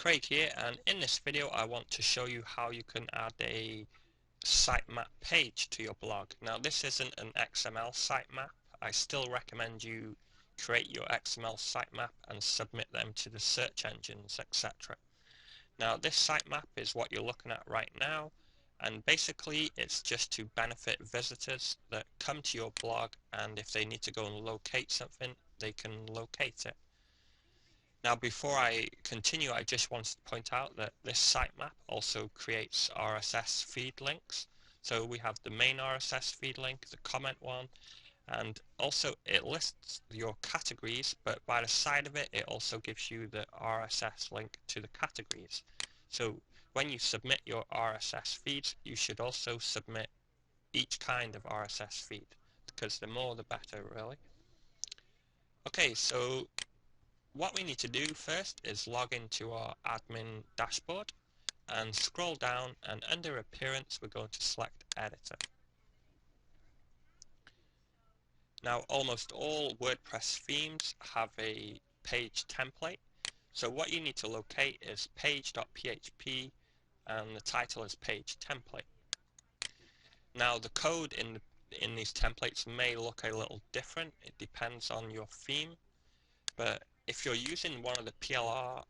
Craig here, and in this video I want to show you how you can add a sitemap page to your blog. Now this isn't an XML sitemap. I still recommend you create your XML sitemap and submit them to the search engines, etc. Now this sitemap is what you're looking at right now, and basically it's just to benefit visitors that come to your blog, and if they need to go and locate something, they can locate it. Now before I continue, I just wanted to point out that this sitemap also creates RSS feed links. So we have the main RSS feed link, the comment one, and also it lists your categories, but by the side of it, it also gives you the RSS link to the categories. So when you submit your RSS feeds, you should also submit each kind of RSS feed, because the more the better, really. Okay, so what we need to do first is log into our admin dashboard and scroll down, and under appearance we're going to select editor. Now almost all WordPress themes have a page template, so what you need to locate is page.php and the title is page template. Now the code in these templates may look a little different, it depends on your theme, but if you're using one of the PLR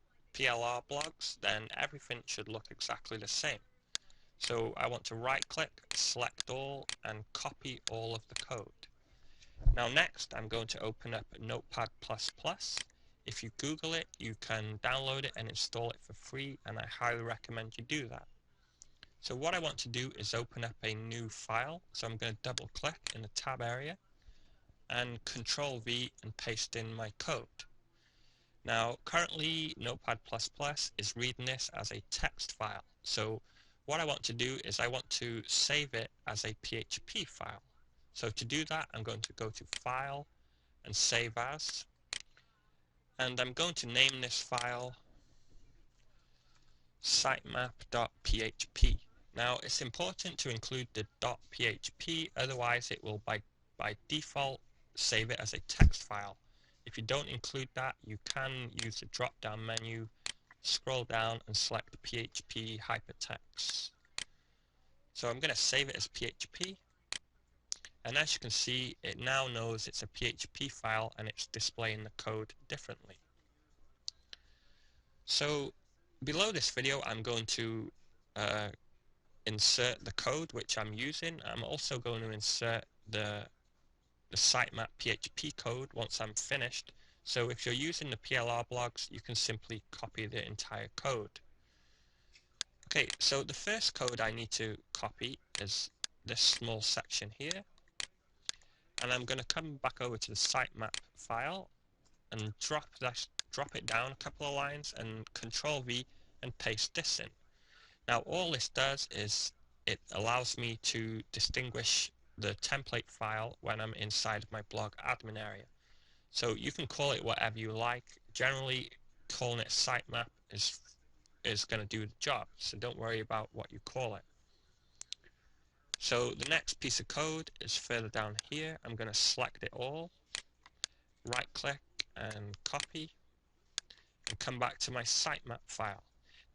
blogs, then everything should look exactly the same. So I want to right click, select all, and copy all of the code. Now next I'm going to open up Notepad++. If you Google it, you can download it and install it for free, and I highly recommend you do that. So what I want to do is open up a new file, so I'm going to double click in the tab area and Control V and paste in my code. Now currently Notepad++ is reading this as a text file, so what I want to do is I want to save it as a PHP file. So to do that I'm going to go to File and Save As, and I'm going to name this file sitemap.php. Now it's important to include the .php, otherwise it will by default save it as a text file. If you don't include that, you can use the drop down menu, scroll down and select PHP hypertext. So I'm going to save it as PHP, and as you can see it now knows it's a PHP file and it's displaying the code differently. So below this video I'm going to insert the code which I'm using. I'm also going to insert the sitemap PHP code once I'm finished. So if you're using the PLR blogs, you can simply copy the entire code. Okay, so the first code I need to copy is this small section here, and I'm going to come back over to the sitemap file and drop it down a couple of lines and Control V and paste this in. Now all this does is it allows me to distinguish the template file when I'm inside of my blog admin area. So you can call it whatever you like. Generally calling it sitemap is going to do the job, so don't worry about what you call it. So the next piece of code is further down here. I'm going to select it all, right click and copy, and come back to my sitemap file.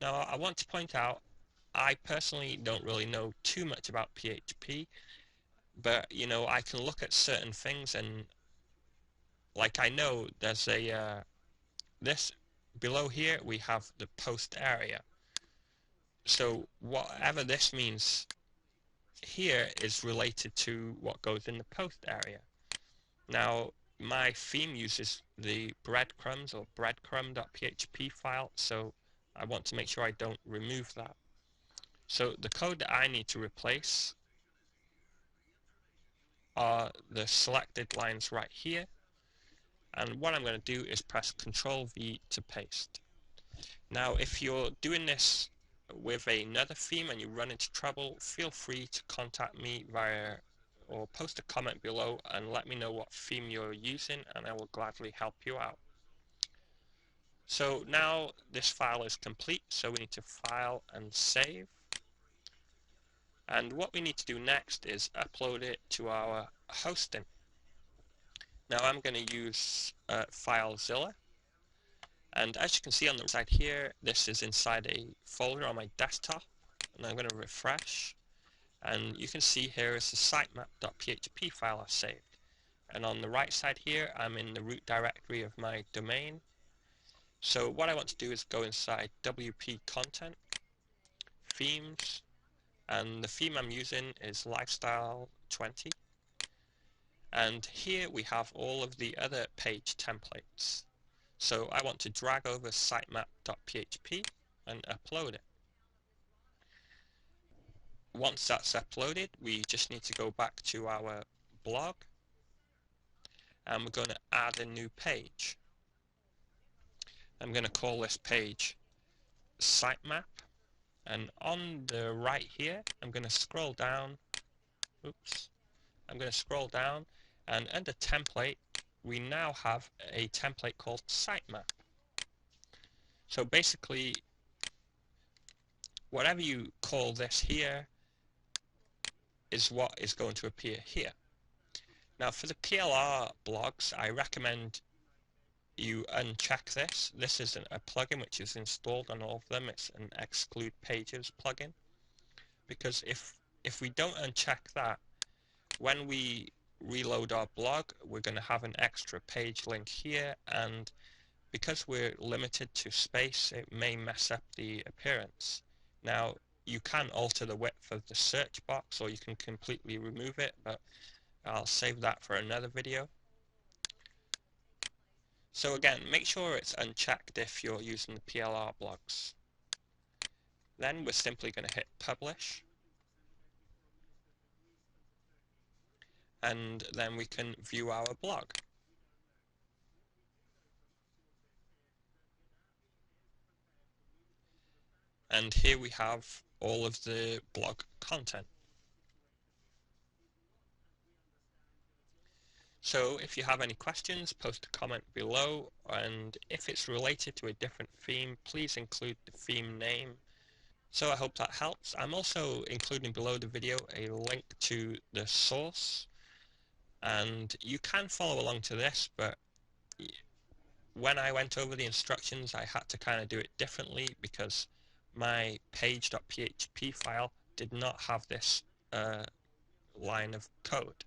Now I want to point out I personally don't really know too much about PHP, but you know, I can look at certain things, and like I know there's a this below here we have the post area. So whatever this means here is related to what goes in the post area. Now my theme uses the breadcrumbs or breadcrumb.php file, so I want to make sure I don't remove that. So the code that I need to replace are the selected lines right here, and what I'm going to do is press Control V to paste. Now if you're doing this with another theme and you run into trouble, feel free to contact me via or post a comment below and let me know what theme you're using, and I will gladly help you out. So now this file is complete, so we need to file and save. And what we need to do next is upload it to our hosting. Now I'm going to use FileZilla, And as you can see on the side here, this is inside a folder on my desktop, and I'm going to refresh, and you can see here is the sitemap.php file I've saved. And on the right side here, I'm in the root directory of my domain. So what I want to do is go inside WP content, themes, and the theme I'm using is lifestyle 20. And here we have all of the other page templates. So I want to drag over sitemap.php and upload it. Once that's uploaded, we just need to go back to our blog, and we're going to add a new page. I'm going to call this page sitemap, and on the right here I'm going to scroll down. I'm going to scroll down, and under template we now have a template called sitemap. So basically, whatever you call this here is what is going to appear here. Now for the PLR blogs, I recommend you uncheck this. This is a plugin which is installed on all of them. It's an exclude pages plugin, because if we don't uncheck that, when we reload our blog, we're going to have an extra page link here, and because we're limited to space, it may mess up the appearance. Now you can alter the width of the search box, or you can completely remove it, but I'll save that for another video. So again, make sure it's unchecked if you're using the PLR blogs. Then we're simply going to hit publish, and then we can view our blog. And here we have all of the blog content. So if you have any questions, post a comment below, and if it's related to a different theme, please include the theme name. So I hope that helps. I'm also including below the video a link to the source, and you can follow along to this, but when I went over the instructions I had to kind of do it differently because my page.php file did not have this line of code.